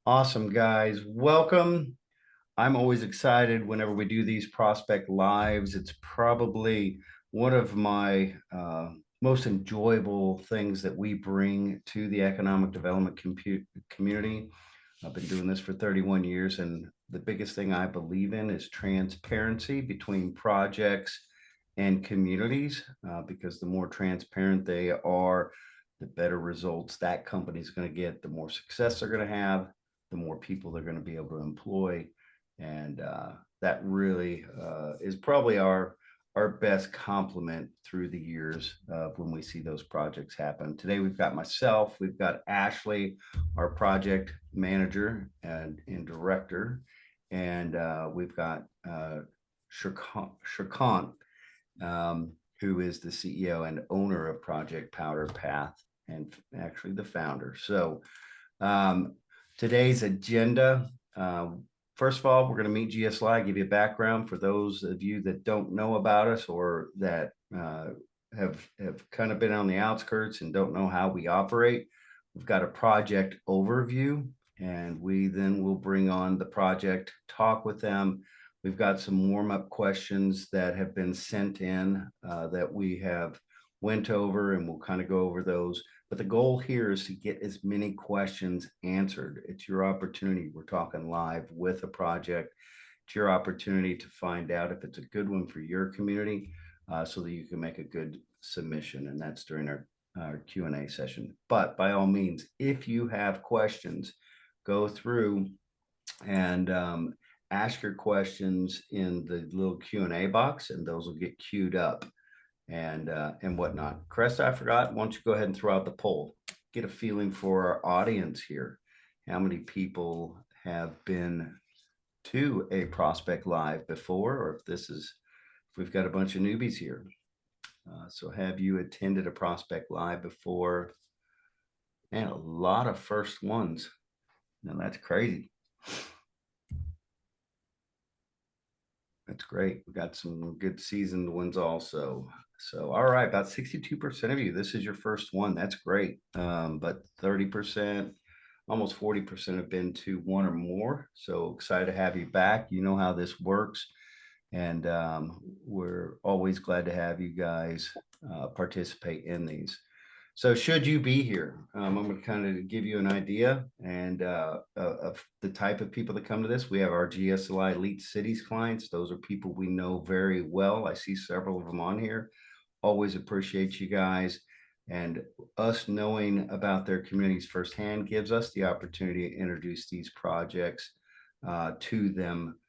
Awesome, guys. Welcome. I'm always excited whenever we do these prospect lives. It's probably one of my most enjoyable things that we bring to the economic development community. I've been doing this for 31 years, and the biggest thing I believe in is transparency between projects and communities, because the more transparent they are, the better results that company is going to get, the more success they're going to have, the more people they're going to be able to employ. And that really is probably our best compliment through the years of when we see those projects happen. Today we've got myself, we've got Ashley, our project manager and director, and we've got Shirkant, who is the CEO and owner of Project Powder Path and actually the founder. So um, today's agenda, first of all, we're going to meet GSLI, give you a background for those of you that don't know about us or that have kind of been on the outskirts and don't know how we operate. We've got a project overview, and we then will bring on the project, talk with them. We've got some warm-up questions that have been sent in that we have went over, and we'll kind of go over those. But the goal here is to get as many questions answered. It's your opportunity. We're talking live with a project. It's your opportunity to find out if it's a good one for your community, so that you can make a good submission. And that's during our Q&A session. But by all means, if you have questions, go through and ask your questions in the little Q&A box, and those will get queued up and whatnot. Crest, I forgot. Why don't you go ahead and throw out the poll? Get a feeling for our audience here. How many people have been to a Prospect Live before, or if we've got a bunch of newbies here. So have you attended a Prospect Live before? And a lot of first ones. Now that's crazy. That's great. We got some good seasoned ones also. So, all right, about 62% of you, this is your first one. That's great. But 30%, almost 40% have been to one or more. So excited to have you back. You know how this works. And we're always glad to have you guys participate in these. So should you be here, I'm going to kind of give you an idea and of the type of people that come to this. We have our GSLI Elite Cities clients. Those are people we know very well. I see several of them on here. Always appreciate you guys. And us knowing about their communities firsthand gives us the opportunity to introduce these projects to them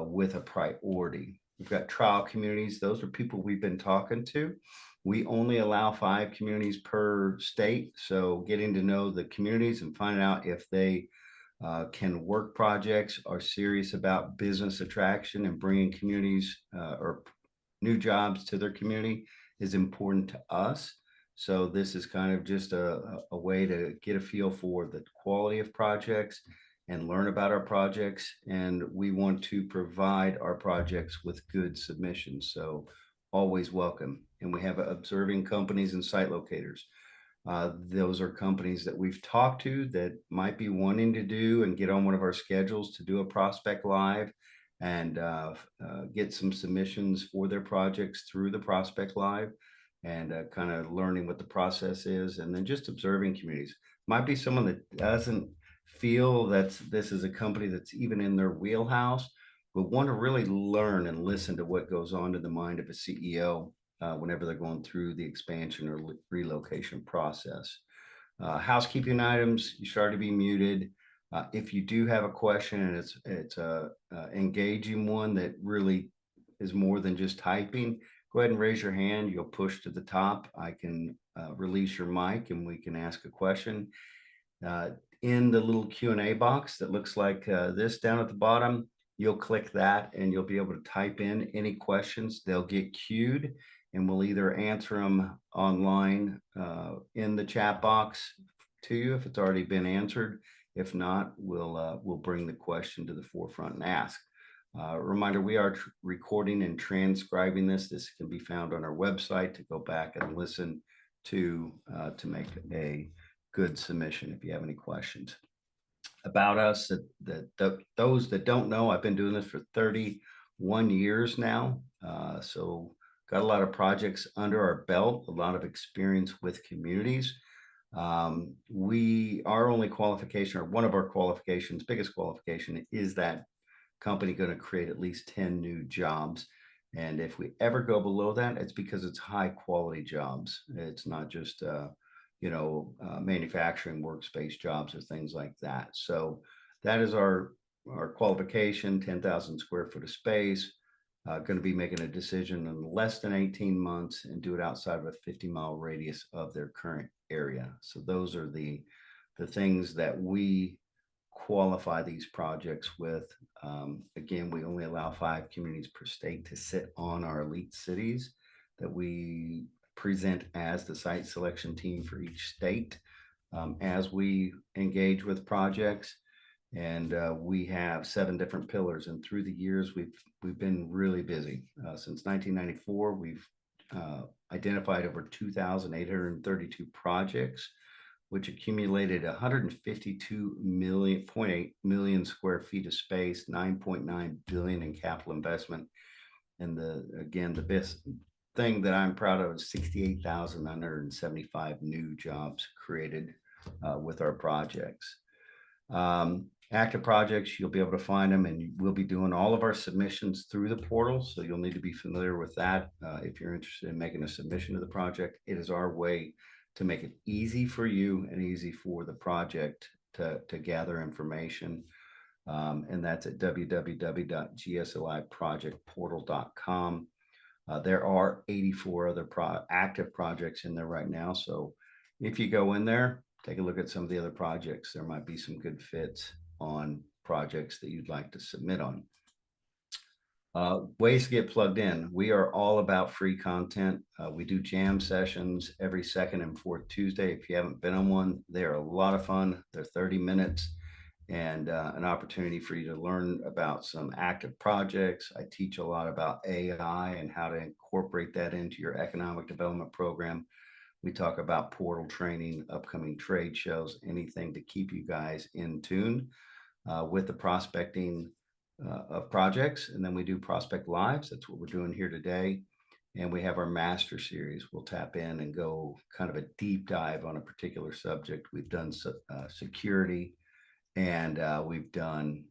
with a priority. We've got trial communities. Those are people we've been talking to. We only allow 5 communities per state. So getting to know the communities and finding out if they can work projects, are serious about business attraction and bringing communities or new jobs to their community is important to us. So this is kind of just a way to get a feel for the quality of projects and learn about our projects. And we want to provide our projects with good submissions. So always welcome. And we have observing companies and site locators. Those are companies that we've talked to that might be wanting to do and get on one of our schedules to do a Prospect Live and get some submissions for their projects through the Prospect Live and kind of learning what the process is, and then just observing communities. Might be someone that doesn't feel that this is a company that's even in their wheelhouse, but want to really learn and listen to what goes on in the mind of a CEO whenever they're going through the expansion or relocation process. Housekeeping items, you start to be muted. If you do have a question and it's a engaging one that really is more than just typing, go ahead and raise your hand. You'll push to the top. I can release your mic and we can ask a question. In the little Q&A box that looks like this down at the bottom, you'll click that and you'll be able to type in any questions. They'll get queued and we'll either answer them online in the chat box to you if it's already been answered. If not, we'll bring the question to the forefront and ask. Reminder, we are recording and transcribing this. This can be found on our website to go back and listen to make a good submission if you have any questions. about us that those that don't know, I've been doing this for 31 years now. So got a lot of projects under our belt, a lot of experience with communities. Our only qualification, or one of our qualifications, biggest qualification, is that company going to create at least 10 new jobs. And if we ever go below that, it's because it's high quality jobs. It's not just manufacturing workspace jobs or things like that. So that is our qualification: 10,000 square foot of space. Going to be making a decision in less than 18 months and do it outside of a 50-mile radius of their current area. So those are the things that we qualify these projects with. Again, we only allow 5 communities per state to sit on our elite cities that we present as the site selection team for each state as we engage with projects. And we have 7 different pillars, and through the years we've been really busy. Since 1994, we've identified over 2,832 projects, which accumulated 152.8 million square feet of space, 9.9 billion in capital investment. And the best thing that I'm proud of is 68,975 new jobs created with our projects. Active projects, you'll be able to find them, and we'll be doing all of our submissions through the portal. So you'll need to be familiar with that. If you're interested in making a submission to the project, it is our way to make it easy for you and easy for the project to gather information. And that's at www.gsliprojectportal.com. There are 84 other active projects in there right now. So if you go in there, take a look at some of the other projects. There might be some good fits on projects that you'd like to submit on. Ways to get plugged in. We are all about free content. We do jam sessions every second and fourth Tuesday. If you haven't been on one, they're a lot of fun. They're 30 minutes and an opportunity for you to learn about some active projects. I teach a lot about AI and how to incorporate that into your economic development program. We talk about portal training, upcoming trade shows, anything to keep you guys in tune with the prospecting of projects. And then we do Prospect Lives. That's what we're doing here today. And we have our master series. We'll tap in and go kind of a deep dive on a particular subject. We've done security, and we've done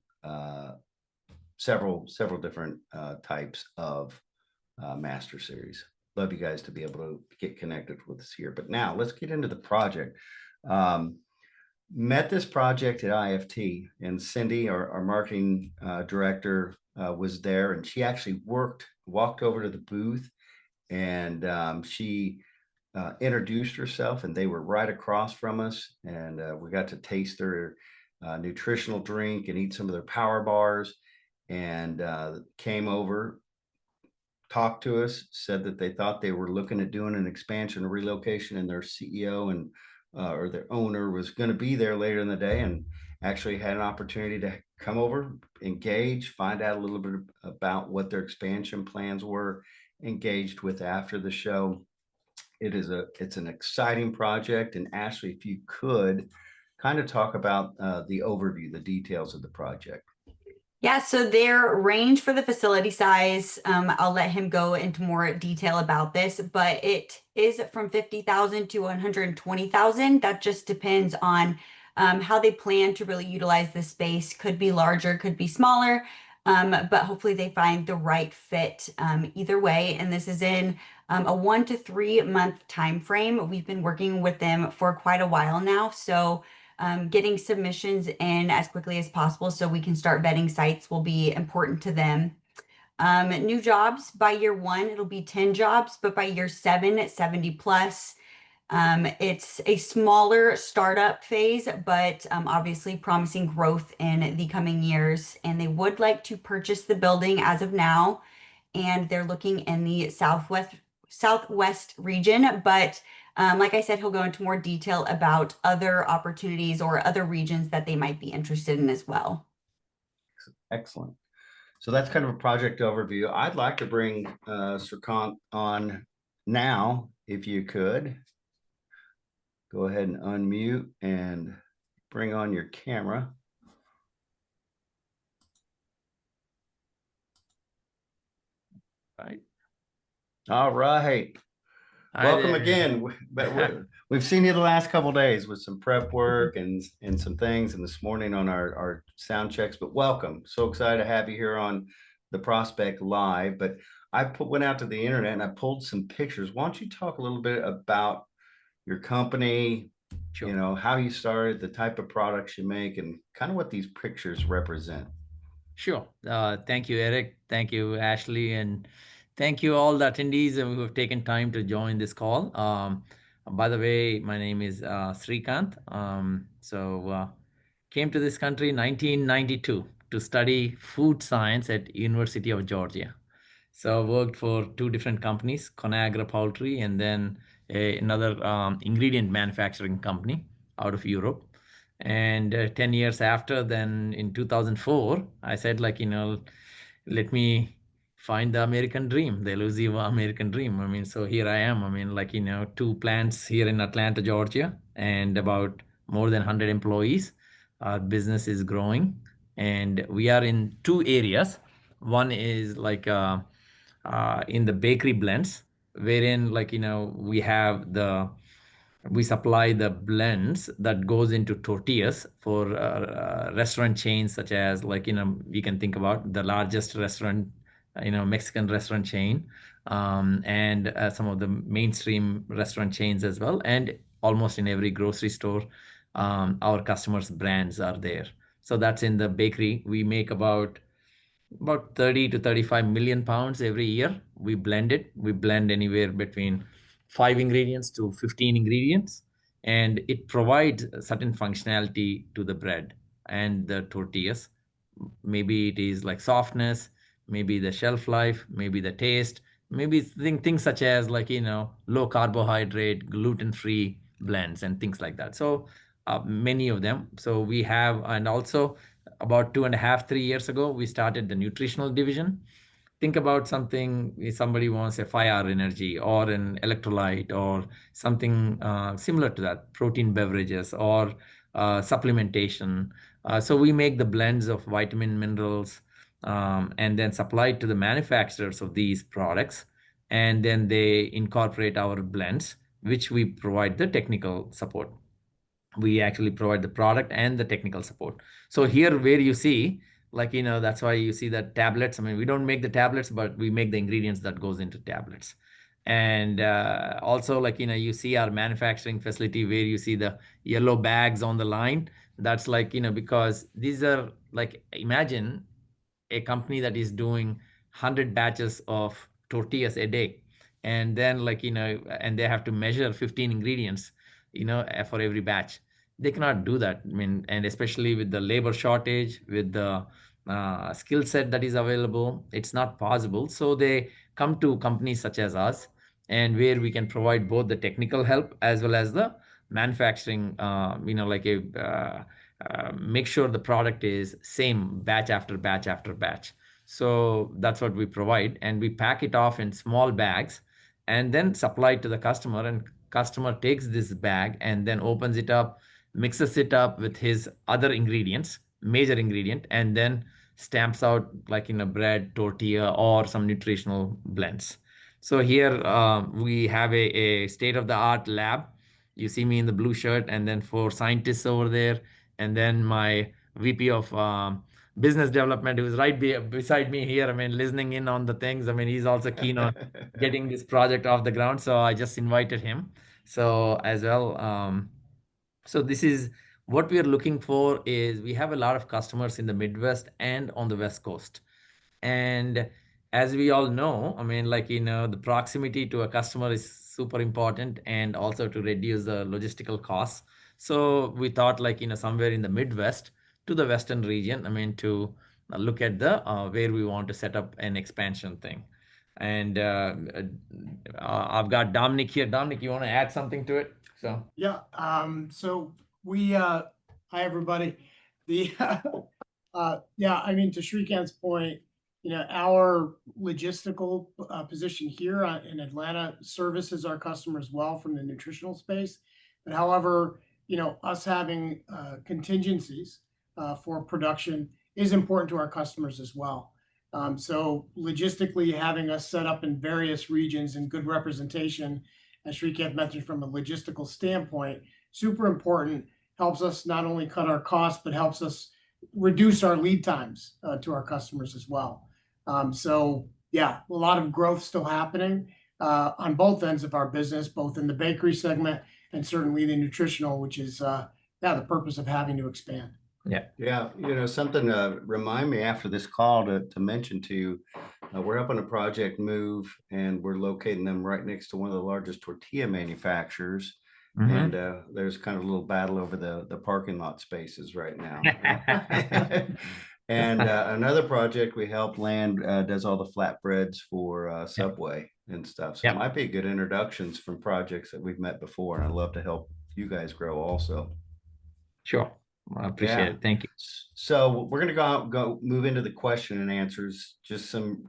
several different types of master series. Love you guys to be able to get connected with us here. But now let's get into the project. Met this project at IFT, and Cindy, our marketing director, was there, and she actually walked over to the booth, and she introduced herself, and they were right across from us, and we got to taste their nutritional drink and eat some of their power bars, and came over, talked to us, said that they thought they were looking at doing an expansion or relocation, and their CEO and or their owner was going to be there later in the day, and actually had an opportunity to come over, engage, find out a little bit about what their expansion plans were, engaged with after the show. It's an exciting project. And Ashley, if you could kind of talk about the overview, the details of the project. Yeah, so their range for the facility size, I'll let him go into more detail about this, but it is from 50,000 to 120,000. That just depends on how they plan to really utilize the space. Could be larger, could be smaller, but hopefully they find the right fit either way. And this is in a 1 to 3 month time frame. We've been working with them for quite a while now, so getting submissions in as quickly as possible so we can start vetting sites will be important to them. New jobs by year 1, it'll be 10 jobs, but by year 7, it's 70 plus. It's a smaller startup phase, but obviously promising growth in the coming years. And they would like to purchase the building as of now, and they're looking in the southwest region, but like I said, he'll go into more detail about other opportunities or other regions that they might be interested in as well. Excellent. So that's kind of a project overview. I'd like to bring Sirkant on now, if you could. Go ahead and unmute and bring on your camera. right? All right. Hi Welcome there. again. We've seen you the last couple days with some prep work and some things, and this morning on our sound checks. But welcome. So excited to have you here on the Prospect Live. But went out to the internet and I pulled some pictures. Why don't you talk a little bit about your company, Sure. how you started, the type of products you make, and kind of what these pictures represent. Sure. Thank you, Eric. Thank you, Ashley, and thank you all the attendees who have taken time to join this call. By the way, my name is Srikanth. Came to this country in 1992 to study food science at University of Georgia. So I worked for two different companies, Conagra Poultry, and then another ingredient manufacturing company out of Europe. And 10 years after, then in 2004, I said, like, let me find the American dream, the elusive American dream. I mean, so here I am. I mean, like, two plants here in Atlanta, Georgia, and about more than 100 employees. Our business is growing, and we are in two areas. One is like in the bakery blends, wherein, like, we supply the blends that goes into tortillas for restaurant chains, such as, like, we can think about the largest restaurant, Mexican restaurant chain, and some of the mainstream restaurant chains as well, and almost in every grocery store, our customers brands are there. So that's in the bakery. We make about 30 to 35 million pounds every year. We blend it. We blend anywhere between 5 ingredients to 15 ingredients, and it provides a certain functionality to the bread and the tortillas. Maybe it is like softness, maybe the shelf life, maybe the taste, maybe things such as, like, low carbohydrate, gluten-free blends and things like that. So many of them. So we have, and also about 2.5, 3 years ago, we started the nutritional division. Think about something, if somebody wants a 5-hour energy or an electrolyte or something similar to that, protein beverages or supplementation. So we make the blends of vitamin, minerals, and then supply it to the manufacturers of these products. And then they incorporate our blends, which we provide the technical support. We actually provide the product and the technical support. So here, where you see, like, that's why you see the tablets. I mean, we don't make the tablets, but we make the ingredients that goes into tablets. And also, like, you see our manufacturing facility where you see the yellow bags on the line. That's like, because these are, like, imagine a company that is doing 100 batches of tortillas a day, and then, like, and they have to measure 15 ingredients, for every batch. They cannot do that. I mean, and especially with the labor shortage, with the skill set that is available, it's not possible. So they come to companies such as us, and where we can provide both the technical help as well as the manufacturing, like a make sure the product is same batch after batch after batch. So that's what we provide, and we pack it off in small bags and then supply it to the customer, and customer takes this bag and then opens it up, mixes it up with his other ingredients, major ingredient, and then stamps out, like, in a bread, tortilla, or some nutritional blends. So here we have a state of the art lab. You see me in the blue shirt, and then 4 scientists over there, and then my VP of business development, who is right beside me here. I mean, listening in on the things. I mean, he's also keen on getting this project off the ground. So I just invited him. So as well. So this is what we are looking for. Is we have a lot of customers in the Midwest and on the West Coast. And as we all know, I mean, like, the proximity to a customer is super important, and also to reduce the logistical costs. So we thought, like, somewhere in the Midwest to the Western region, I mean, to look at the where we want to set up an expansion thing. And I've got Dominic here. Dominic, you want to add something to it? So Yeah, so hi everybody. The yeah, I mean, to Shrikant's point, our logistical position here in Atlanta services our customers well from the nutritional space. But however, us having contingencies for production is important to our customers as well. So logistically, having us set up in various regions and good representation, as Shrikant mentioned, from a logistical standpoint, super important. Helps us not only cut our costs, but helps us reduce our lead times to our customers as well. So yeah, a lot of growth still happening on both ends of our business, both in the bakery segment and certainly the nutritional, which is the purpose of having to expand. Yeah, something to remind me after this call to mention to you, we're up on a project move and we're locating them right next to one of the largest tortilla manufacturers. And there's kind of a little battle over the parking lot spaces right now. And another project we helped land does all the flatbreads for Subway and stuff. So it might be good introductions from projects that we've met before. And I'd love to help you guys grow also. Sure. I appreciate it. Thank you. So we're going to go move into the question and answers. Just some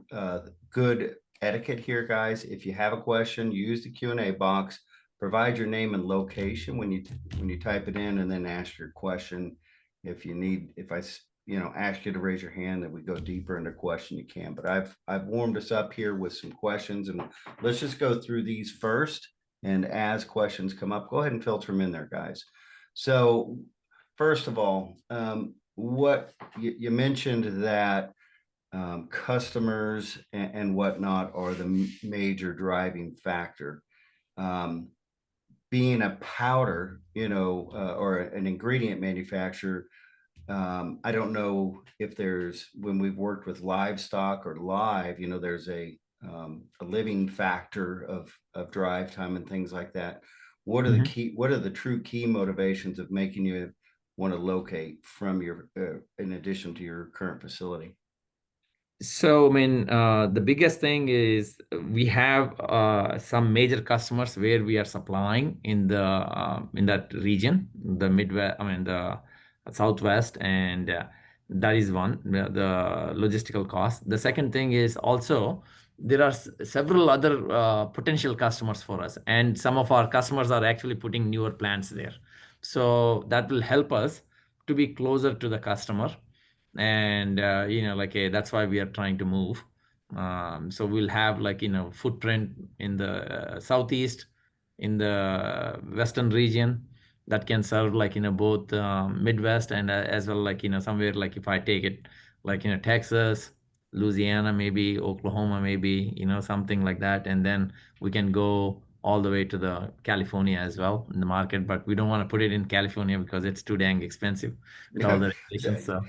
good etiquette here, guys. If you have a question, use the Q&A box. Provide your name and location when you type it in, and then ask your question. If I ask you to raise your hand, that we go deeper into question, you can. But I've warmed us up here with some questions, and let's just go through these first. And as questions come up, go ahead and filter them in there, guys. So first of all, what you mentioned that customers and whatnot are the major driving factor. Being a powder, or an ingredient manufacturer, I don't know if when we've worked with livestock or live, there's a living factor of drive time and things like that. What are the true key motivations of making you want to locate from in addition to your current facility? So, I mean, the biggest thing is we have some major customers where we are supplying in that region, the Midwest, the Southwest, and that is one, the logistical cost. The second thing is also there are several other potential customers for us, and some of our customers are actually putting newer plants there. So that will help us to be closer to the customer. And that's why we are trying to move. So we'll have footprint in the southeast, in the western region that can serve both Midwest and as well somewhere if I take it Texas, Louisiana, maybe Oklahoma, maybe something like that, and then we can go all the way to the California as well in the market, but we don't want to put it in California because it's too dang expensive with all the regulations. So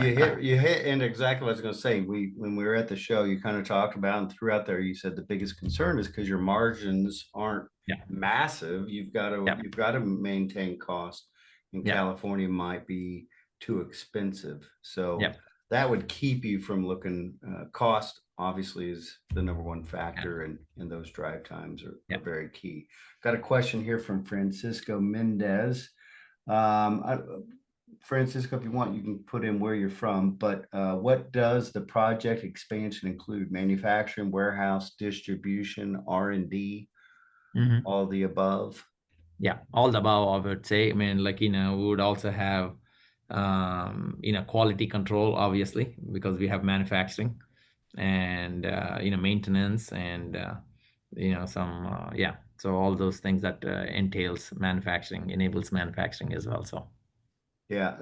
you hit and exactly what I was going to say. When we were at the show, you kind of talked about and threw out there, you said the biggest concern is because your margins aren't massive. You've got to maintain cost, and California might be too expensive. So that would keep you from looking. Cost obviously is the number one factor, and those drive times are very key. Got a question here from Francisco Mendez. Francisco, if you want, you can put in where you're from, but what does the project expansion include? Manufacturing, warehouse, distribution, R&D, all of the above? Yeah, all the above, I would say. I mean, we would also have, quality control, obviously, because we have manufacturing and, maintenance and, some, so all those things that enables manufacturing as well. So. Yeah,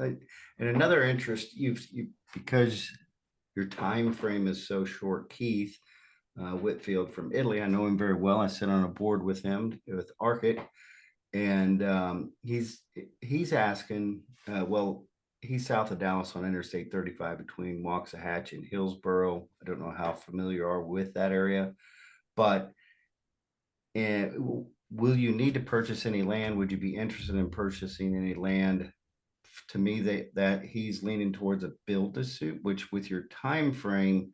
and another interest because your time frame is so short, Keith Whitfield from Italy. I know him very well. I sit on a board with him with Arcit, and he's asking. Well, he's south of Dallas on Interstate 35 between Waxahachie and Hillsboro. I don't know how familiar you are with that area, but will you need to purchase any land? Would you be interested in purchasing any land? To me, that he's leaning towards a build to suit, which with your time frame,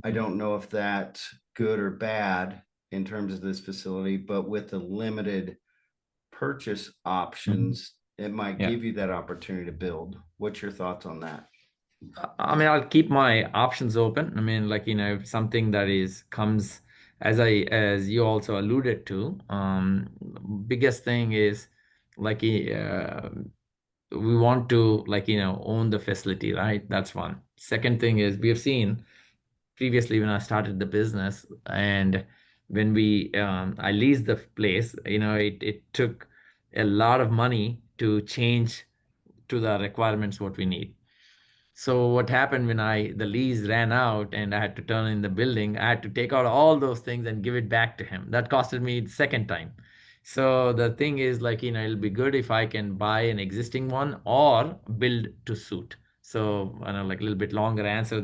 I don't know if that's good or bad in terms of this facility, but with the limited purchase options, it might give you that opportunity to build. What's your thoughts on that? I mean, I'll keep my options open. I mean, if something that comes as you also alluded to, biggest thing is we want to own the facility, right? That's one. Second thing is we have seen previously when I started the business, and when I leased the place, it took a lot of money to change to the requirements what we need. So what happened when the lease ran out and I had to turn in the building, I had to take out all those things and give it back to him. That costed me the second time. So the thing is like, it'll be good if I can buy an existing one or build to suit. So I know like a little bit longer answer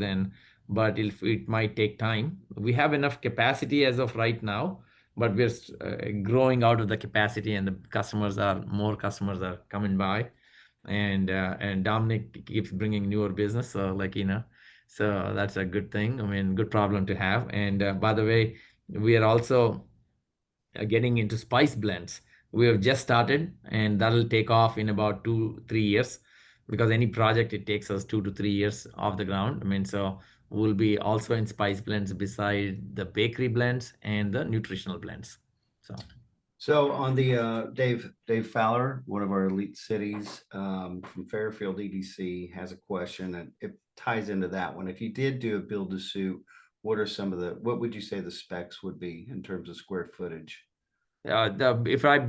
but it might take time. We have enough capacity as of right now, but we're growing out of the capacity, and more customers are coming by, and Dominic keeps bringing newer business. So that's a good thing. I mean, good problem to have. And by the way, we are also getting into spice blends. We have just started, and that'll take off in about 2-3 years, because any project it takes us 2 to 3 years off the ground. I mean, so we'll be also in spice blends beside the bakery blends and the nutritional blends. So on the Dave Fowler, one of our elite cities from Fairfield EDC, has a question, and it ties into that one. If you did do a build to suit, what would you say the specs would be in terms of square footage? If I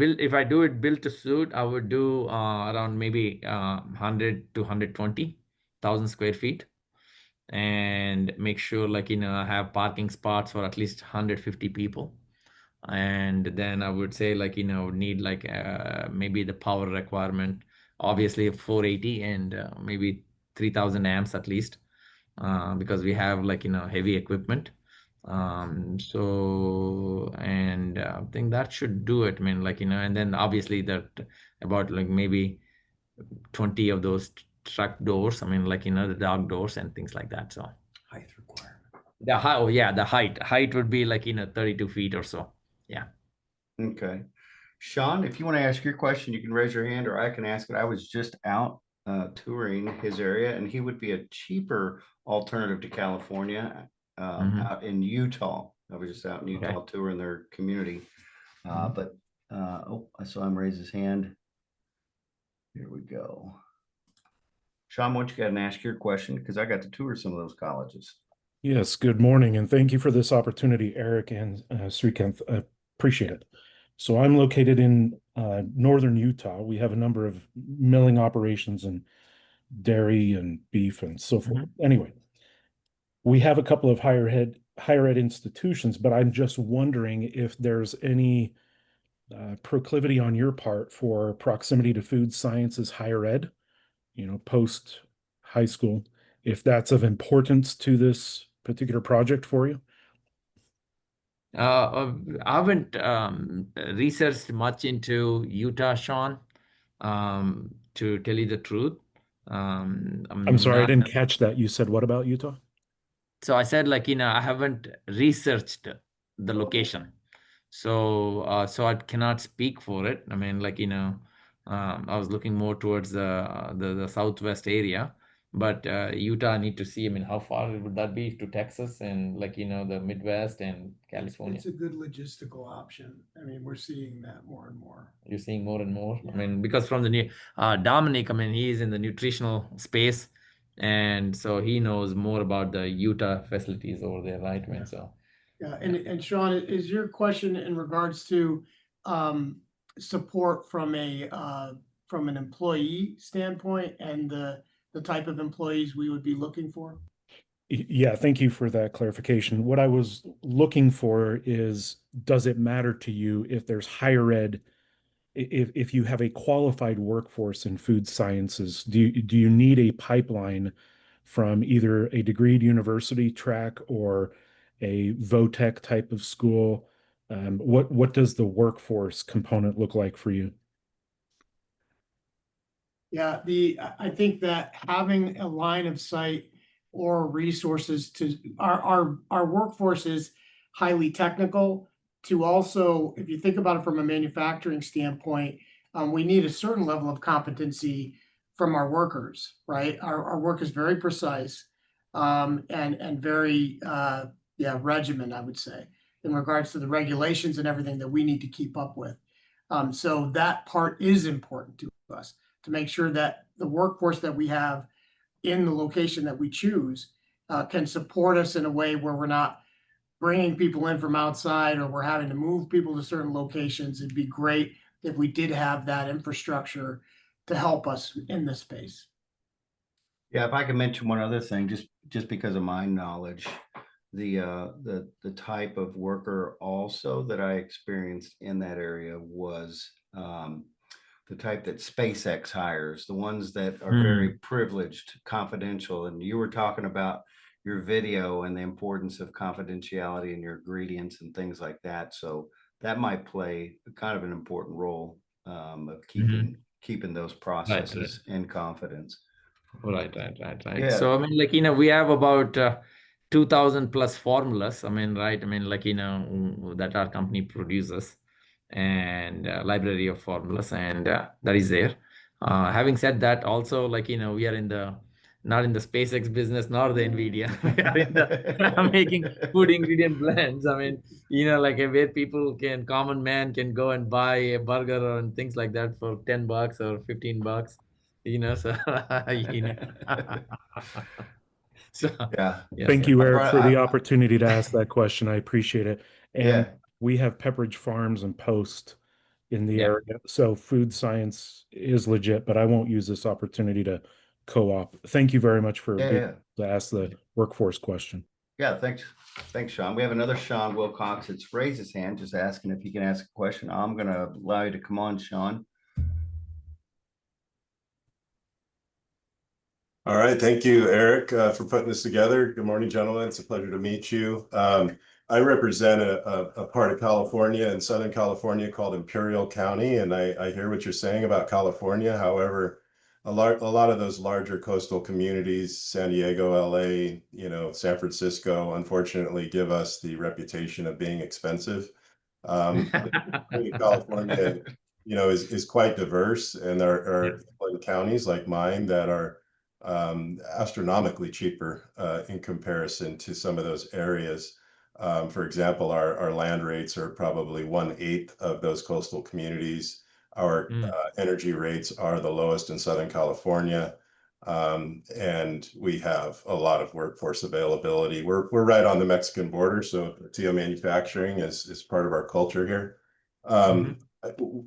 do it built to suit, I would do around maybe 100 to 120,000 square feet, and make sure I have parking spots for at least 150 people. And then I would say need maybe the power requirement, obviously 480 and maybe 3000 amps at least, because we have heavy equipment. And I think that should do it. I mean, and then obviously that about maybe 20 of those truck doors. I mean, the dog doors and things like that. So Height requirement. the height would be 32 feet or so. Yeah. Okay. Sean, if you want to ask your question, you can raise your hand or I can ask it. I was just out touring his area, and he would be a cheaper alternative to California out in Utah. I was just out in Utah touring their community. I saw him raise his hand. Here we go. Sean, why don't you go ahead and ask your question, because I got to tour some of those colleges. Yes, good morning, and thank you for this opportunity, Eric and Srikanth. Appreciate it. So I'm located in northern Utah. We have a number of milling operations in dairy and beef and so forth. Anyway, we have a couple of higher ed institutions, but I'm just wondering if there's any proclivity on your part for proximity to food sciences higher ed, post high school, if that's of importance to this particular project for you. I haven't researched much into Utah, Sean, to tell you the truth. I'm sorry, I didn't catch that. You said what about Utah? So I said, I haven't researched the location. So I cannot speak for it. I mean, I was looking more towards the southwest area, but Utah, I need to see. I mean, how far would that be to Texas and the Midwest and California? It's a good logistical option. I mean, we're seeing that more and more. You're seeing more and more. Yeah. I mean, because from the new Dominic, I mean, he's in the nutritional space, and so he knows more about the Utah facilities over there, right? I mean, so. Yeah, and Sean, is your question in regards to support from an employee standpoint and the type of employees we would be looking for? Yeah, thank you for that clarification. What I was looking for is, does it matter to you if there's higher ed, if you have a qualified workforce in food sciences, do you need a pipeline from either a degreed university track or a VOTEC type of school? What does the workforce component look like for you? Yeah, I think that having a line of sight or resources to our workforce is highly technical. To also, if you think about it from a manufacturing standpoint, we need a certain level of competency from our workers, right? Our work is very precise and very regimented, I would say, in regards to the regulations and everything that we need to keep up with. So that part is important to us, to make sure that the workforce that we have in the location that we choose can support us in a way where we're not bringing people in from outside or we're having to move people to certain locations. It'd be great if we did have that infrastructure to help us in this space. Yeah, if I could mention one other thing, just because of my knowledge, the type of worker also that I experienced in that area was the type that SpaceX hires, the ones that are very privileged, confidential. And you were talking about your video and the importance of confidentiality in your ingredients and things like that. So that might play kind of an important role of keeping those processes in confidence. Right. Yeah. So, I mean, like, we have about 2,000 plus formulas. I mean, right. I mean, like, that our company produces, and library of formulas, and that is there. Having said that, also, like, we are not in the SpaceX business, nor the NVIDIA. We are in the making food ingredient blends. I mean, like where common man can go and buy a burger and things like that for $10 or $15. So so Yeah. yes, Thank sir. you, Eric, for the opportunity to ask that question. I appreciate it. And Yeah. we have Pepperidge Farms and Post in the Yeah. area. So food science is legit, but I won't use this opportunity to co-op. Thank you very much for being able to ask the workforce question. Yeah, thanks, Sean. We have another Sean Wilcox that's raised his hand, just asking if he can ask a question. I'm going to allow you to come on, Sean. All right. Thank you, Eric, for putting this together. Good morning, gentlemen. It's a pleasure to meet you. I represent a part of California in Southern California called Imperial County, and I hear what you're saying about California. However, a lot of those larger coastal communities, San Diego, LA, San Francisco, unfortunately give us the reputation of being expensive. California, is quite diverse, and there are counties like mine that are astronomically cheaper in comparison to some of those areas. For example, our land rates are probably 1/8 of those coastal communities. Our energy rates are the lowest in Southern California. And we have a lot of workforce availability. We're right on the Mexican border, so tortilla manufacturing is part of our culture here.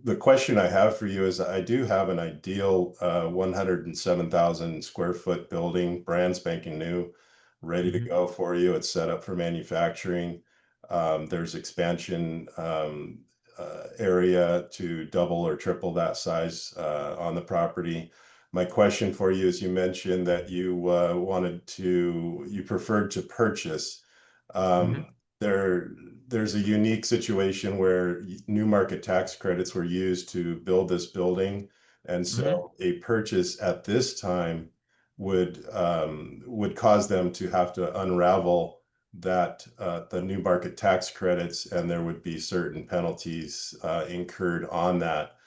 The question I have for you is, I do have an ideal 107,000 square foot building, brand spanking new, ready to go for you. It's set up for manufacturing. There's expansion area to double or triple that size on the property. My question for you is, you mentioned that you preferred to purchase. There's a unique situation where new market tax credits were used to build this building. And so a purchase at this time would cause them to have to unravel that the new market tax credits, and there would be certain penalties incurred on that.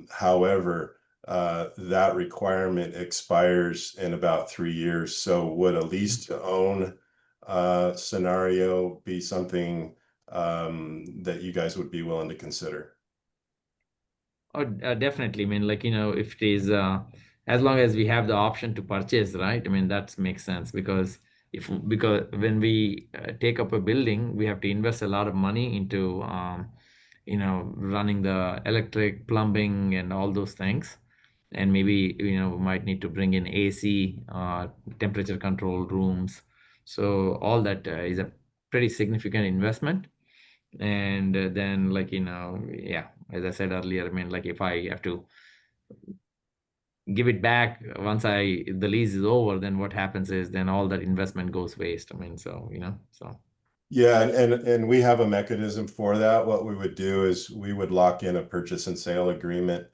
However, that requirement expires in about 3 years. So would a lease to own scenario be something that you guys would be willing to consider? Oh, definitely. I mean, like, if it is, as long as we have the option to purchase, right? I mean, that makes sense, because when we take up a building, we have to invest a lot of money into, running the electric, plumbing, and all those things. And maybe, we might need to bring in AC, temperature control rooms. So all that is a pretty significant investment. And then, like, yeah, as I said earlier, I mean, like, if I have to give it back once the lease is over, then what happens is then all that investment goes waste. I mean, so Yeah, and we have a mechanism for that. What we would do is we would lock in a purchase and sale agreement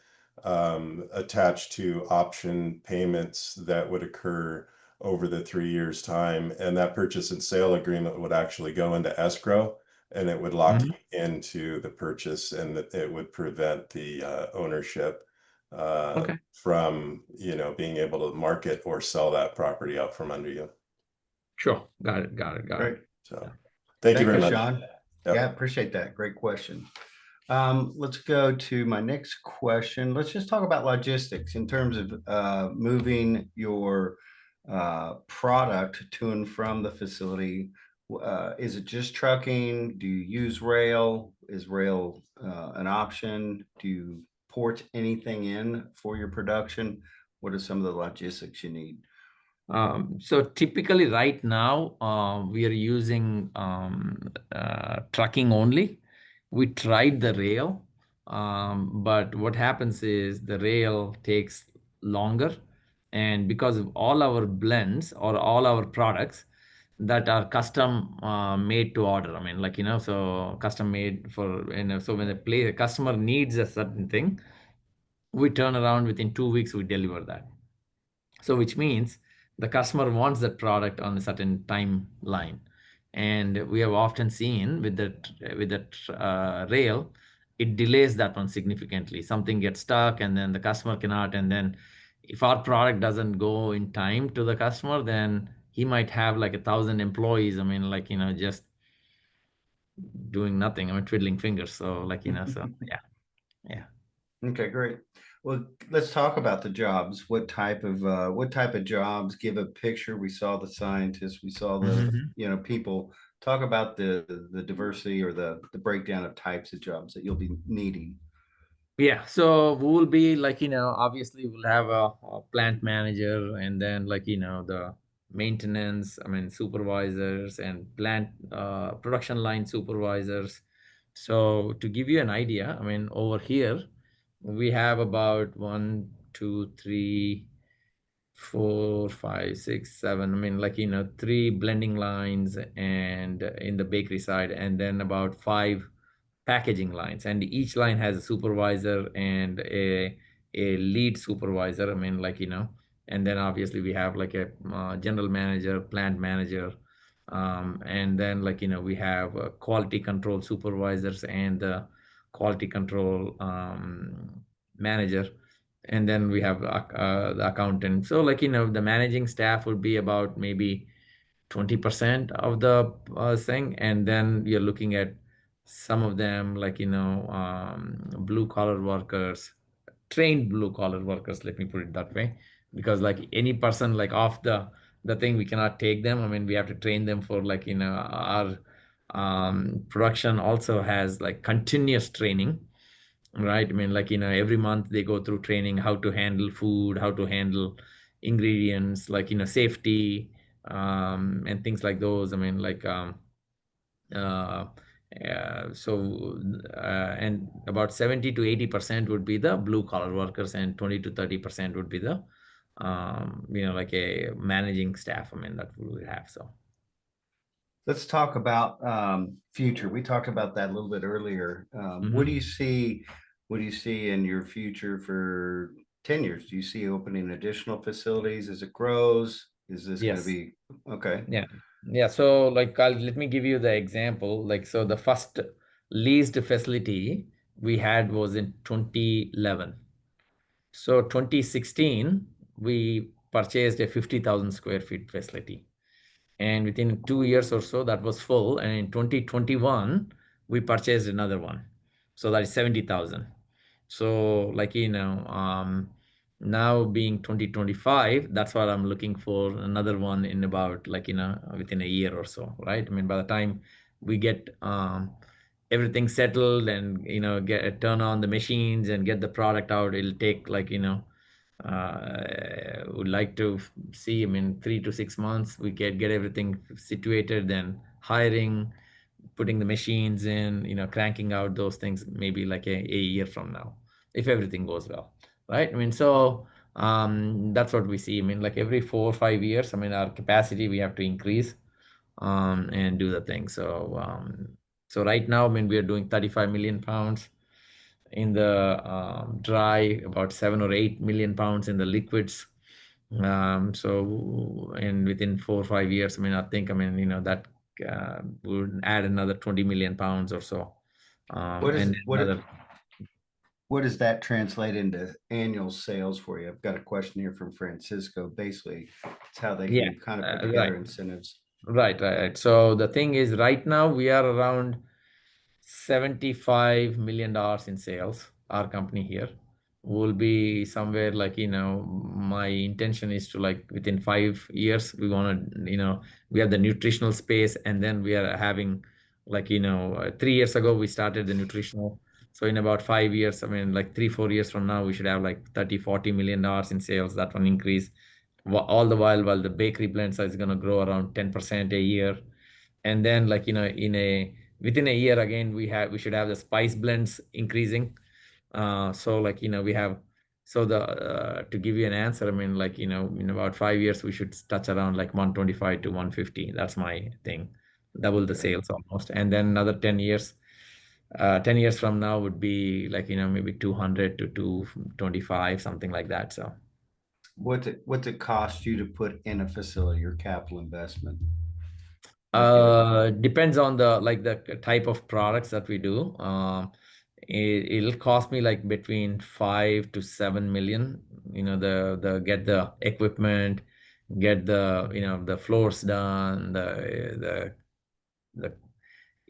attached to option payments that would occur over the 3 years' time. And that purchase and sale agreement would actually go into escrow, and it would lock you into the purchase, and that it would prevent the ownership from being able to market or sell that property out from under you. Sure. Got it. Great. So thank you very much, Sean. Yep. Yeah, appreciate that. Great question. Let's go to my next question. Let's just talk about logistics in terms of moving your product to and from the facility? Is it just trucking? Do you use rail? Is rail an option? Do you port anything in for your production? What are some of the logistics you need? So typically right now, we are using trucking only. We tried the rail, but what happens is the rail takes longer. And because of all our blends or all our products that are custom made to order, I mean, like, so custom made for, so when a customer needs a certain thing, we turn around within 2 weeks, we deliver that. So which means the customer wants that product on a certain timeline. And we have often seen with that rail, it delays that one significantly. Something gets stuck and then the customer cannot. And then if our product doesn't go in time to the customer, then he might have like 1,000 employees. I mean, like, just doing nothing. I mean, twiddling fingers. So like, so yeah. Yeah. Okay, great. Well, let's talk about the jobs. What type of jobs? Give a picture. We saw the scientists, we saw the, people. Talk about the diversity or the breakdown of types of jobs that you'll be needing. Yeah, so we will be like, obviously we'll have a plant manager and then like, the maintenance, I mean, supervisors and plant production line supervisors. So to give you an idea, I mean, over here, we have about 1, 2, 3, 4, 5, 6, 7. I mean, like, 3 blending lines and in the bakery side, and then about 5 packaging lines. And each line has a supervisor and a lead supervisor. I mean, like, and then obviously we have like a general manager, plant manager. And then like, we have quality control supervisors and the quality control manager, and then we have the accountant. So like, the managing staff would be about maybe 20% of the thing. And then you're looking at some of them like, blue collar workers, trained blue collar workers, let me put it that way, because like any person like off the thing, we cannot take them. I mean, we have to train them for like, our production also has like continuous training, right? I mean, like, every month they go through training, how to handle food, how to handle ingredients, like, safety, and things like those. I mean, like, uh, and about 70 to 80% would be the blue collar workers, and 20 to 30% would be the, like a managing staff. I mean, that we would have. So. Let's talk about future. We talked about that a little bit earlier. What do you see? What do you see in your future for 10 years? Do you see opening additional facilities as it grows? Is this going to be okay? Yeah. Yeah. So like, let me give you the example. Like, so the first leased facility we had was in 2011. So 2016, we purchased a 50,000 square feet facility. And within 2 years or so, that was full. And in 2021, we purchased another one. So that is 70,000. So like, now being 2025, that's what I'm looking for, another one in about like, within a year or so, right? I mean, by the time we get everything settled and, turn on the machines and get the product out, it'll take like, would like to see, I mean, 3 to 6 months, we get everything situated, then hiring, putting the machines in, cranking out those things, maybe like a year from now, if everything goes well, right? I mean, so that's what we see. I mean, like every 4 or 5 years, I mean, our capacity, we have to increase and do the thing. So right now, I mean, we are doing 35 million pounds in the dry, about 7 or 8 million pounds in the liquids. So, and within 4 or 5 years, I mean, I think, I mean, that would add another 20 million pounds or so. What does that translate into annual sales for you? I've got a question here from Francisco. Basically, it's how they can kind of put together incentives. Right. So the thing is, right now we are around $75 million in sales, our company here. will be somewhere like, my intention is to, like, within 5 years, we want to, we have the nutritional space, and then we are having, like, 3 years ago, we started the nutritional. So in about 5 years, I mean, like 3, 4 years from now, we should have like 30, $40 million in sales. That one increase. All the while the bakery blends is going to grow around 10% a year. And then, like, within a year again, we should have the spice blends increasing. So, like, we have, so to give you an answer, I mean, like, in about 5 years, we should touch around like 125 to 150. That's my thing. Double the Okay. sales almost. And then another 10 years, 10 years from now would be like, maybe 200 to 225, something like that. So, What's it cost you to put in a facility, your capital investment? Like it, depends on the type of products that we do. It'll cost me like between 5 to 7 million. The get the equipment, get the floors done, the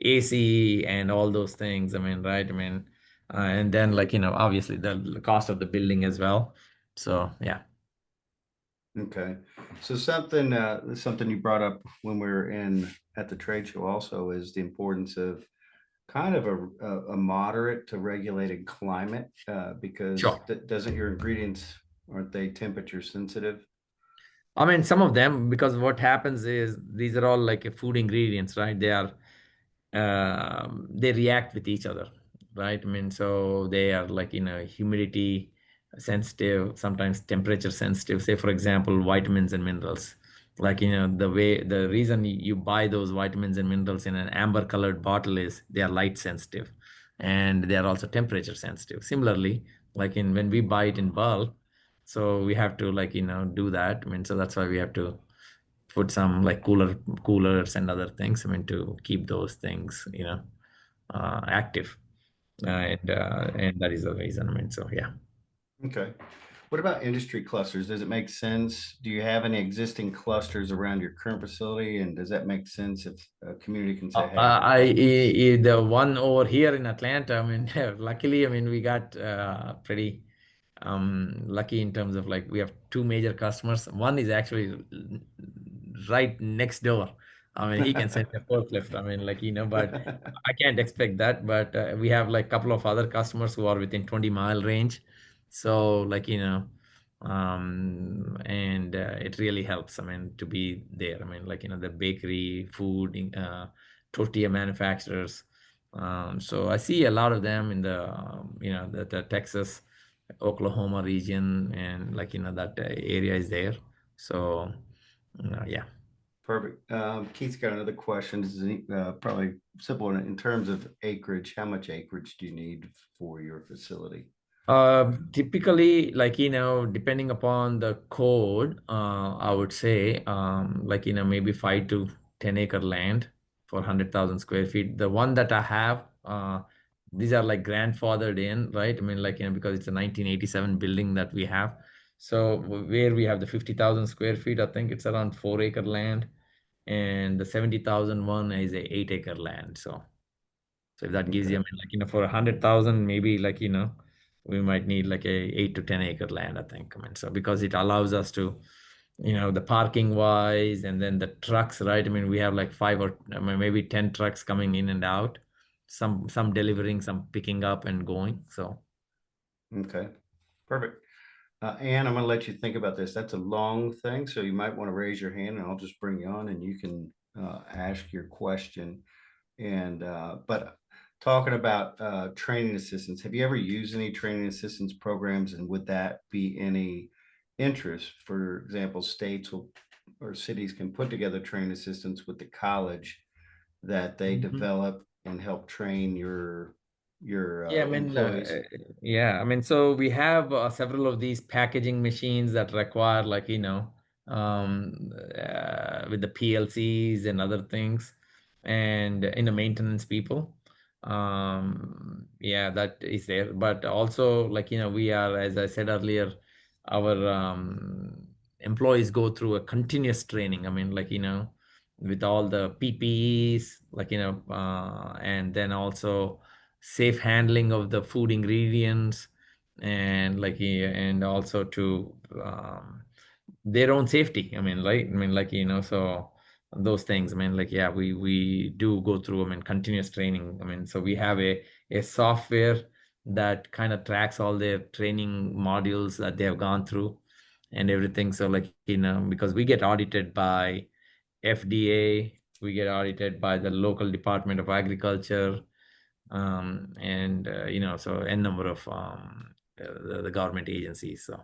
AC and all those things. I mean, right? I mean, and then, like, obviously the cost of the building as well. So yeah. okay. So something you brought up when we were at the trade show also is the importance of kind of a moderate to regulated climate, because Sure. doesn't your ingredients, aren't they temperature sensitive? I mean, some of them, because what happens is these are all like food ingredients, right? They react with each other, right? I mean, so they are like, humidity sensitive, sometimes temperature sensitive. Say, for example, vitamins and minerals. Like, the reason you buy those vitamins and minerals in an amber colored bottle is they are light sensitive, and they are also temperature sensitive. Similarly, like when we buy it in bulk, so we have to, like, do that. I mean, so that's why we have to put some like coolers and other things, I mean, to keep those things, active. And that is the reason. I mean, so yeah. Okay. What about industry clusters? Does it make sense? Do you have any existing clusters around your current facility? And does that make sense if a community can say, hey, The one over here in Atlanta, I mean, luckily, I mean, we got pretty lucky in terms of, like, we have two major customers. One is actually right next door. I mean, he can send a forklift. I mean, like, but I can't expect that. But we have like a couple of other customers who are within 20-mile range. So, like, and it really helps, I mean, to be there. I mean, like, the bakery, food, tortilla manufacturers. So I see a lot of them in the Texas, Oklahoma region, and, like, that area is there. So yeah. perfect. Keith's got another question. This is probably simple in terms of acreage. How much acreage do you need for your facility? Typically, like, depending upon the code, I would say, like, maybe 5 to 10 acre land for 100,000 square feet. The one that I have, these are like grandfathered in, right? I mean, like, because it's a 1987 building that we have. So where we have the 50,000 square feet, I think it's around 4 acre land, and the 70,000 one is a 8 acre land. So if that gives you, I Okay. mean, like, for 100,000, maybe, like, we might need like a 8 to 10 acre land, I think. I mean, so because it allows us to, the parking wise, and then the trucks, right? I mean, we have like five or, I mean, maybe 10 trucks coming in and out, some delivering, some picking up and going. So Okay. Perfect. Anne, I'm going to let you think about this. That's a long thing, so you might want to raise your hand, and I'll just bring you on, and you can ask your question. And but talking about training assistance, have you ever used any training assistance programs, and would that be any interest? For example, states will, or cities can put together training assistance with the college that they Mhm. develop and help train your Yeah, I mean, employees. yeah, I mean, so we have several of these packaging machines that require, like, with the PLCs and other things, and in the maintenance people. Yeah, that is there. But also, like, we are, as I said earlier, our employees go through a continuous training. I mean, like, with all the PPEs, like, and then also safe handling of the food ingredients, and and also to their own safety. I mean, right? I mean, so those things. I mean, yeah, we do go through, I mean, continuous training. I mean, so we have a software that kind of tracks all their training modules that they have gone through and everything. So because we get audited by FDA, we get audited by the local Department of Agriculture, and so n number of the government agencies. So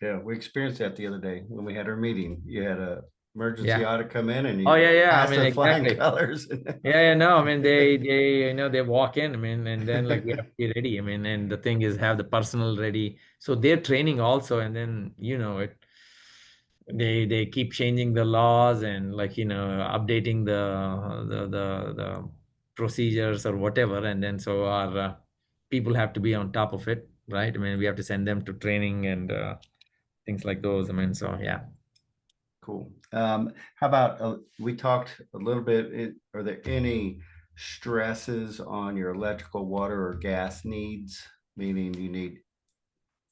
Yeah, we experienced that the other day when we had our meeting. You had a emergency yeah. audit come in and Oh you yeah, I passed mean, with flying exactly. colors. Yeah, no, I mean, they walk in, I mean, and then we have to be ready. I mean, and the thing is have the personnel ready. So they're training also, and then they keep changing the laws and updating the procedures or whatever, and then so our people have to be on top of it, right? I mean, we have to send them to training and things like those. I mean, so yeah. Cool. How about we talked a little bit, are there any stresses on your electrical, water, or gas needs? Meaning you need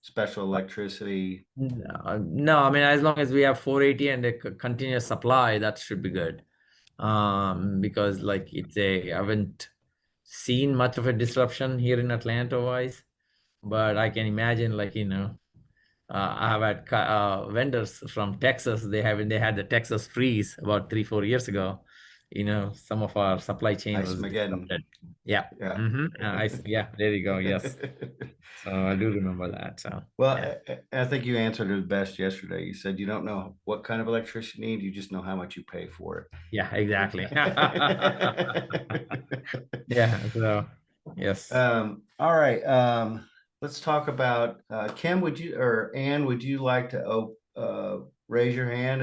special electricity? No, I mean, as long as we have 480 and a continuous supply, that should be good. Because I haven't seen much of a disruption here in Atlanta wise, but I can imagine I have had vendors from Texas. They had the Texas freeze about 3-4 years ago. Some of our supply chain Ice was Mageddon. disrupted. Yeah. Yeah. Yeah, there you go. Yes. So I do remember that. So Well, yeah. I think you answered it best yesterday. You said you don't know what kind of electricity you need, you just know how much you pay for it. Yeah, exactly. Yeah, so yes. All right. Let's talk about Kim, or Ann, would you like to raise your hand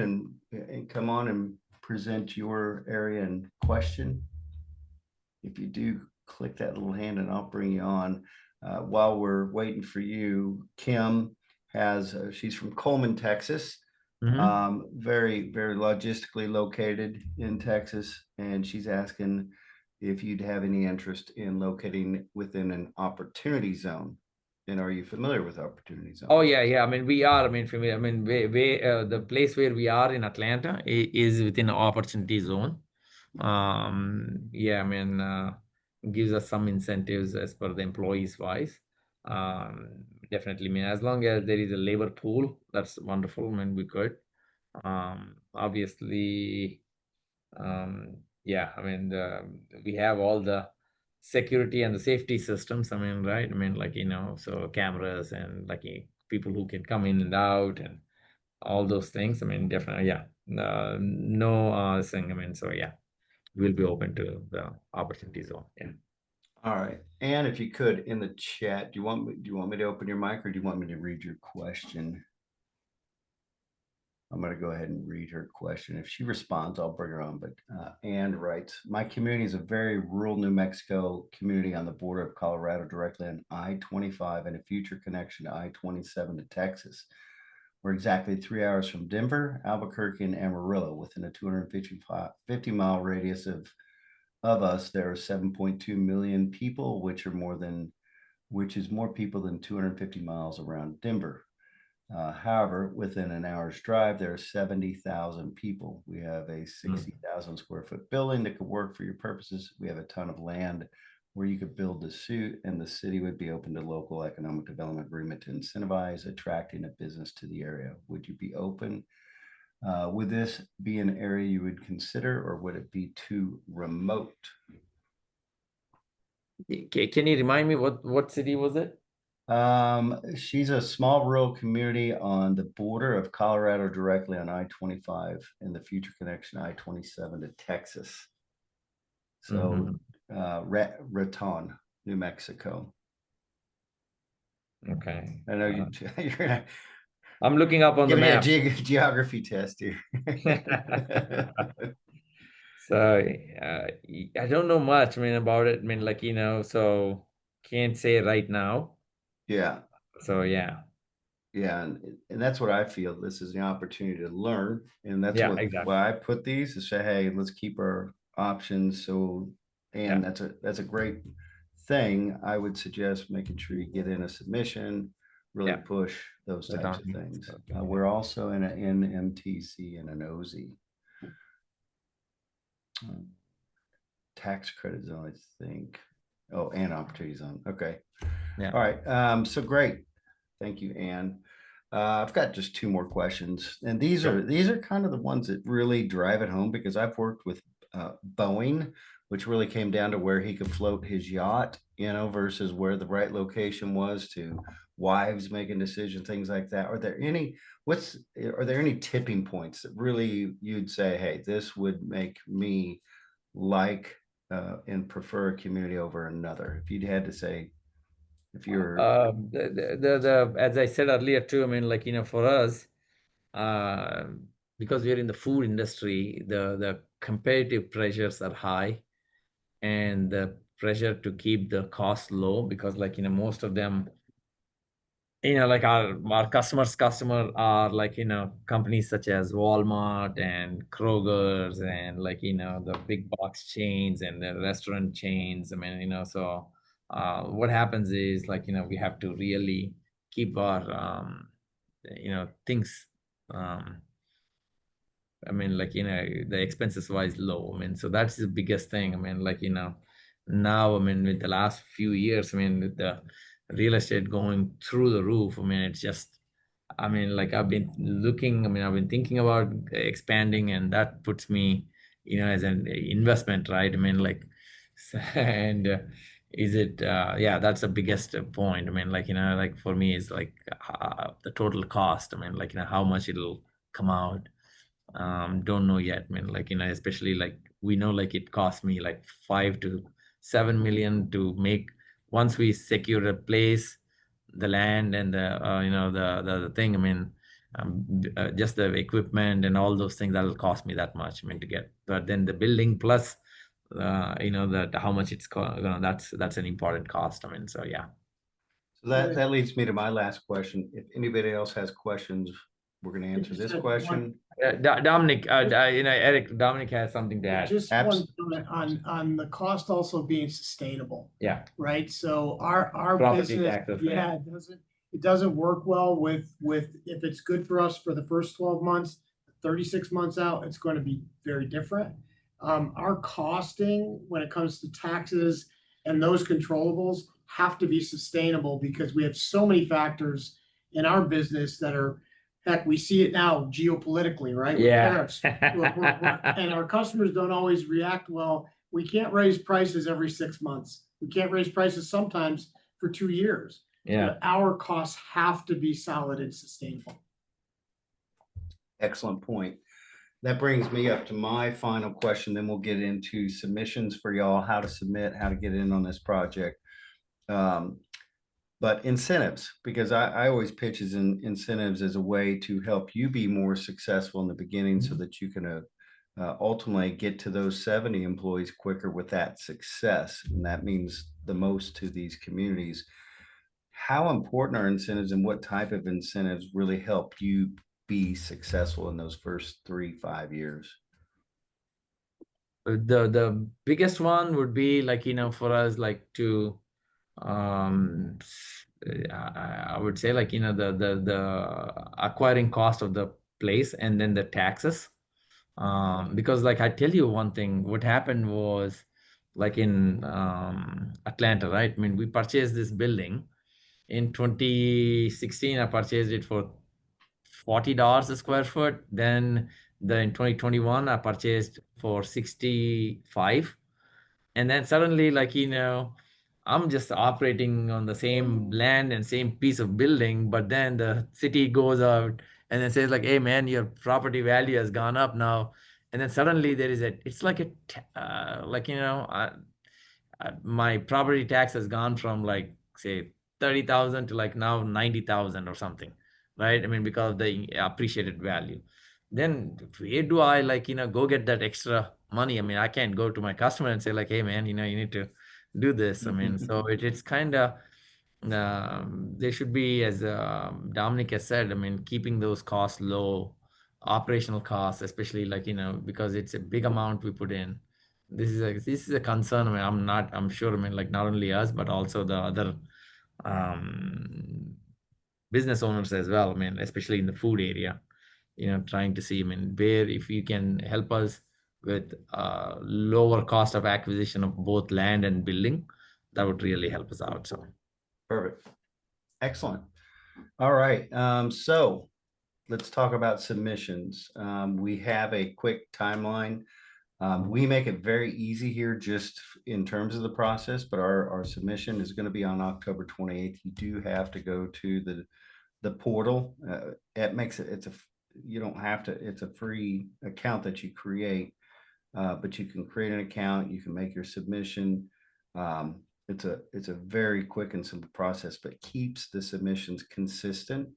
and come on and present your area and question? If you do, click that little hand and I'll bring you on. While we're waiting for you, Kim she's from Coleman, Texas. Very, very logistically located in Texas. And she's asking if you'd have any interest in locating within an opportunity zone. And are you familiar with opportunity zones? Oh yeah. I mean, we are. I mean, familiar. I mean, the place where we are in Atlanta is within an opportunity zone. Yeah, I mean, gives us some incentives as per the employees wise. Definitely. I mean, as long as there is a labor pool, that's wonderful. I mean, we could. Obviously, yeah, I mean, we have all the security and the safety systems. I mean, right? I mean, so cameras and people who can come in and out and all those things. I mean, definitely, yeah. No thing. I mean, so yeah, we'll be open to the opportunity zone. Yeah. All right. And if you could, in the chat, do you want me to open your mic or do you want me to read your question? I'm going to go ahead and read her question. If she responds, I'll bring her on. But Ann writes, my community is a very rural New Mexico community on the border of Colorado, directly on I-25 and a future connection to I-27 to Texas. We're exactly 3 hours from Denver, Albuquerque, and Amarillo. Within a 250-mile radius of us, there are 7.2 million people, which is more people than 250 miles around Denver. However, within an hour's drive, there are 70,000 people. We have a 60,000 square foot building that could work for your purposes. We have a ton of land where you could build the suit, and the city would be open to local economic development agreement to incentivize attracting a business to the area. Would you be open? Would this be an area you would consider, or would it be too remote? Can you remind me what city was it? She's a small rural community on the border of Colorado, directly on I-25 and the future connection I-27 to Texas. So Raton, New Mexico. Okay. I know you're I'm looking up on the map. Giving a geography test here. So I don't know much, I mean, about it. I mean, so can't say right now. Yeah. So yeah. Yeah, and that's what I feel. This is the opportunity to learn, and that's exactly. why I put these to say, hey, let's keep our options. So, and that's a great thing, I would suggest making sure you get in a submission, really Yeah. push those The types of down- things. okay. We're also in an NMTC and an OZ. Tax credit zone, I think. Oh, and opportunity zone. Okay. Yeah. All right. So great. Thank you, Ann. I've got just two more questions, and these are kind of the ones that really drive it home because I've worked with Boeing, which really came down to where he could float his yacht, versus where the right location was to wives making decisions, things like that. Are there any tipping points that really you'd say, hey, this would make me like and prefer a community over another? If you'd had to say, if you're As I said earlier too, I mean, like, for us, because we're in the food industry, the competitive pressures are high, and the pressure to keep the cost low, because like, most of them, like our customer are like, companies such as Walmart and Kroger's and like, the big box chains and the restaurant chains. I mean, so what happens is like, we have to really keep our, things, I mean, like, the expenses wise low. I mean, so that's the biggest thing. I mean, like, now, I mean, with the last few years, I mean, with the real estate going through the roof, I mean, it's just, I mean, like I've been thinking about expanding, and that puts me, as an investment, right? I mean, like, and is it, yeah, that's the biggest point. I mean, like, like for me, it's like the total cost. I mean, like, how much it'll come out. Don't know yet. I mean, like, especially like we know, like it cost me like 5 to 7 million to make, once we secure a place, the land and the the thing. I mean, just the equipment and all those things, that'll cost me that much. I mean, to get, but then the building plus, that how much it's that's an important cost. I mean, so yeah. So that leads me to my last question. If anybody else has questions, we're going to answer just this had question. Dominic, Eric, Dominic has something to add. Just one comment on the cost also being sustainable, Yeah. right? So our Property business, taxes, right? yeah, it doesn't work well with if it's good for us for the first 12 months, 36 months out, it's going to be very different. Our costing when it comes to taxes and those controllables have to be sustainable because we have so many factors in our business that are, heck, we see it now geopolitically, right? With Yeah. tariffs. And our customers don't always react well. We can't raise prices every 6 months. We can't raise prices sometimes for 2 years. Yeah. So our costs have to be solid and sustainable. Excellent point. That brings me up to my final question. Then we'll get into submissions for y'all, how to submit, how to get in on this project. But incentives, because I always pitch as incentives as a way to help you be more successful in the beginning so that you can ultimately get to those 70 employees quicker with that success. And that means the most to these communities. How important are incentives and what type of incentives really help you be successful in those first 3-5 years? The biggest one would be like, for us, like to, I would say like, the acquiring cost of the place and then the taxes. Because like I tell you one thing, what happened was like in Atlanta, right? I mean, we purchased this building in 2016. I purchased it for $40 a square foot. Then in 2021, I purchased for 65. And then suddenly, like, I'm just operating on the same land and same piece of building, but then the city goes out and then says like, hey man, your property value has gone up now. And then suddenly there is it's like my property tax has gone from like say 30,000 to like now 90,000 or something, right? I mean, because of the appreciated value. Then where do I like, go get that extra money? I mean, I can't go to my customer and say like, hey man, you need to do this. I mean, so it's kind of, there should be, as Dominic has said, I mean, keeping those costs low, operational costs, especially like, because it's a big amount we put in. this is a concern. I mean, I'm sure, I mean, like not only us, but also the other business owners as well. I mean, especially in the food area, trying to see, I mean, where if you can help us with lower cost of acquisition of both land and building, that would really help us out. So Perfect. Excellent. All right. So let's talk about submissions. We have a quick timeline. We make it very easy here just in terms of the process, but our submission is going to be on October 28th. You do have to go to the portal. It makes it, you don't have to, it's a free account that you create, but you can create an account, you can make your submission. It's a very quick and simple process, but keeps the submissions consistent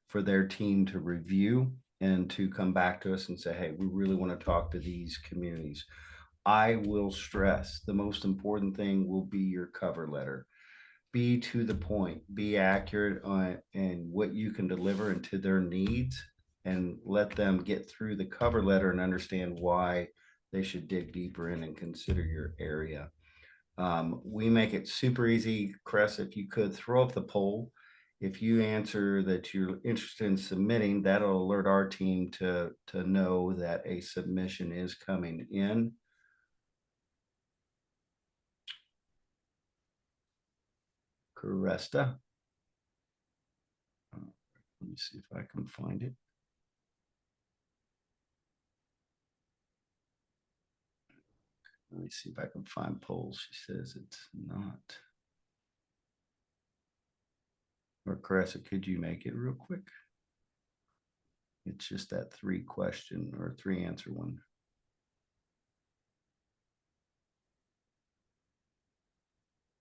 for their team to review and to come back to us and say, hey, we really want to talk to these communities. I will stress the most important thing will be your cover letter. Be to the point, be accurate on and what you can deliver into their needs, and let them get through the cover letter and understand why they should dig deeper in and consider your area. We make it super easy. Chris, if you could throw up the poll. If you answer that you're interested in submitting, that'll alert our team to know that a submission is coming in. Cresta. Let me see if I can find it. Let me see if I can find polls. She says it's not. Or Caressa, could you make it real quick? It's just that 3-question or 3-answer one.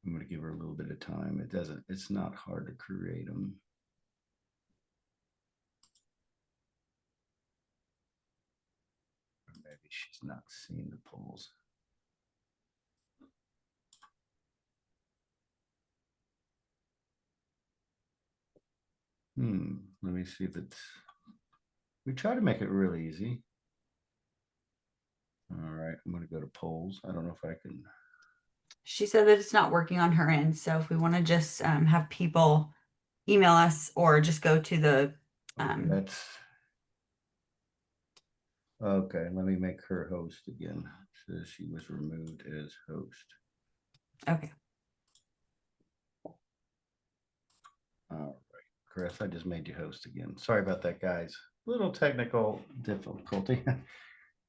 I'm going to give her a little bit of time. It's not hard to create them. Or maybe she's not seeing the polls. Let me see if it's, we try to make it really easy. All right, I'm going to go to polls. I don't know if I can. She said that it's not working on her end. So if we want to just have people email us or just go to the That's okay. Let me make her host again. So she was removed as host. okay. All right, Chris, I just made you host again. Sorry about that, guys. Little technical difficulty.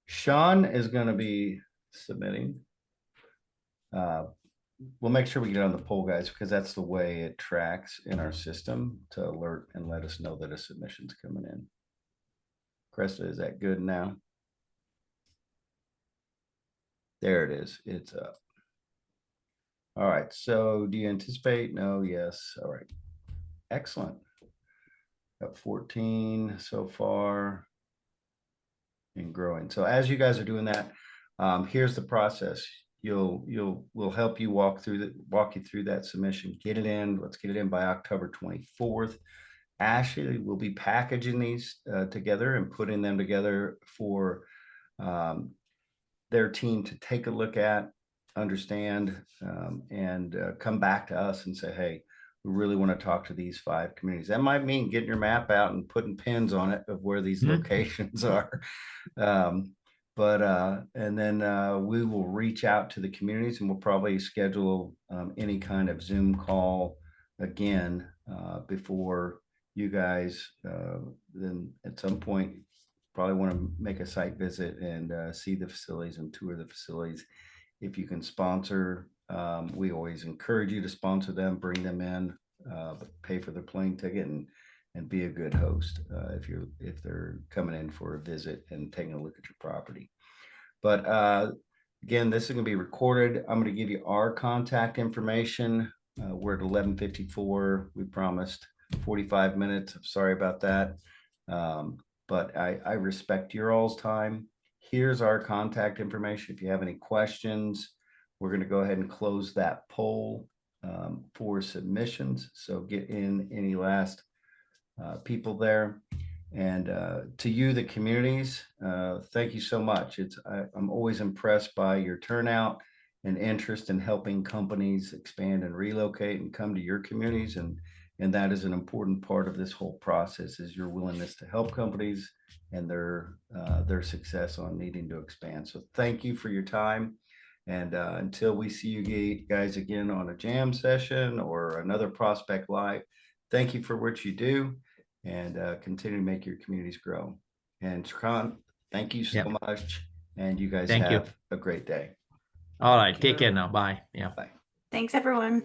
Sean is going to be submitting. We'll make sure we get on the poll, guys, because that's the way it tracks in our system to alert and let us know that a submission's coming in. Krista, is that good now? There it is. It's up. All right. So do you anticipate? No, yes. All right. Excellent. Got 14 so far and growing. So as you guys are doing that, here's the process. We'll help you walk you through that submission. Get it in. Let's get it in by October 24th. Ashley will be packaging these together and putting them together for their team to take a look at, understand, and come back to us and say, hey, we really want to talk to these 5 communities. That might mean getting your map out and putting pins on it of where these locations are. And then we will reach out to the communities, and we'll probably schedule any kind of Zoom call again before you guys then at some point probably want to make a site visit and see the facilities and tour the facilities. If you can sponsor, we always encourage you to sponsor them, bring them in, pay for their plane ticket, and be a good host if they're coming in for a visit and taking a look at your property. But again, this is going to be recorded. I'm going to give you our contact information. We're at 11:54. We promised 45 minutes. I'm sorry about that. But I respect your all's time. Here's our contact information. If you have any questions, we're going to go ahead and close that poll for submissions. So get in any last people there. And to you, the communities, thank you so much. I'm always impressed by your turnout and interest in helping companies expand and relocate and come to your communities. And that is an important part of this whole process, is your willingness to help companies and their success on needing to expand. So thank you for your time. And until we see you guys again on a jam session or another Prospect Live, thank you for what you do, and continue to make your communities grow. And Shrikant, thank you so much. And you guys Thank you. have a great day. All right. Take care now. Bye. Yeah. Bye. Thanks, everyone.